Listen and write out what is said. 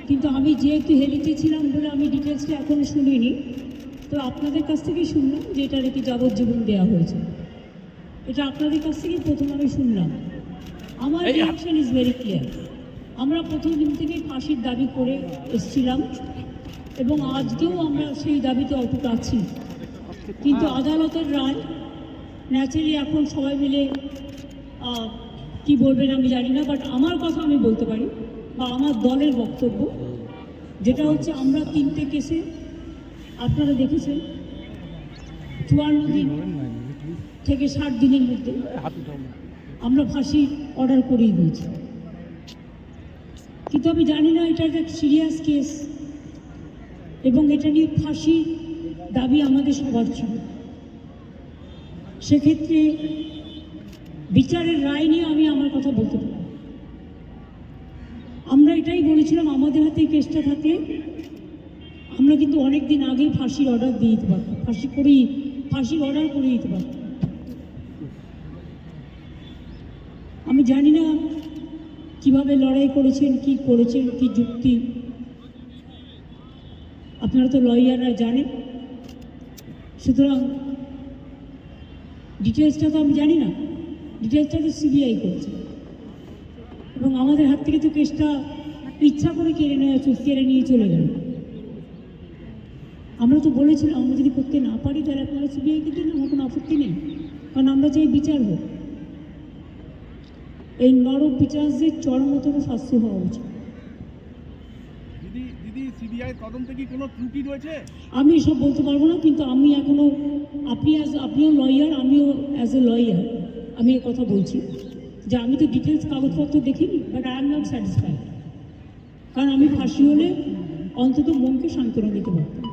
কিন্তু আমি যেহেতু হেলিতে ছিলাম বলে আমি ডিটেলসটা এখনও শুনিনি। তো আপনাদের কাছ থেকেই শুনলাম যে এটা নাকি যাবজ্জীবন দেওয়া হয়েছে। এটা আপনাদের কাছ থেকেই প্রথম আমি শুনলাম। আমার রিয়াকশন ইজ ভেরি ক্লিয়ার। আমরা প্রথম দিন থেকেই ফাঁসির দাবি করে এসেছিলাম এবং আজকেও আমরা সেই দাবিতে অটুট আছি। কিন্তু আদালতের রায় ন্যাচারালি এখন সবাই মিলে কি বলবেন আমি জানি না, বাট আমার কথা আমি বলতে পারি বা আমার দলের বক্তব্য যেটা হচ্ছে, আমরা 3টে কেসে আপনারা দেখেছেন 54 দিন থেকে 60 দিনের মধ্যে আমরা ফাঁসি অর্ডার করিয়ে দিয়েছি। কিন্তু আমি জানি না এটা একটা সিরিয়াস কেস এবং এটা নিয়ে ফাঁসি দাবি আমাদের সবার ছিল। সেক্ষেত্রে বিচারের রায় নিয়ে আমি আমার কথা বলতে পারি। আমরা এটাই বলেছিলাম, আমাদের হাতে এই কেসটা থাকলে আমরা কিন্তু অনেক দিন আগেই ফাঁসির অর্ডার দিয়ে দিতে পারতাম, ফাঁসির অর্ডার করে দিতে পারতাম। আমি জানি না কিভাবে লড়াই করেছেন, কি যুক্তি, আপনারা তো লয়াররা জানেন। সুতরাং ডিটেলসটা তো আমি জানি না, ডিটেলসটা তো সিবিআই করেছে এবং আমাদের হাত থেকে তো কেসটা ইচ্ছা করে কেড়ে নিয়ে চলে গেল। আমরা তো বলেছিলাম আমরা যদি করতে না পারি তাহলে আপনারা সিবিআইকে দিন, আমার কোনো আপত্তি নেই, কারণ আমরা চাই বিচার হোক। এই নরক বিচারদের চরমতম শাস্তি হওয়া উচিত। আমি এসব বলতে পারবো না, কিন্তু আমি এখনো আপনিও লয়ার, আমিও অ্যাজ এ লয়ার আমি এ কথা বলছি যে আমি তো ডিটেলস কাগজপত্র দেখিনি, but I am not satisfied, কারণ আমি ফাঁসি হলে অন্তত মনকে সান্ত্বনা দিতে পারতাম।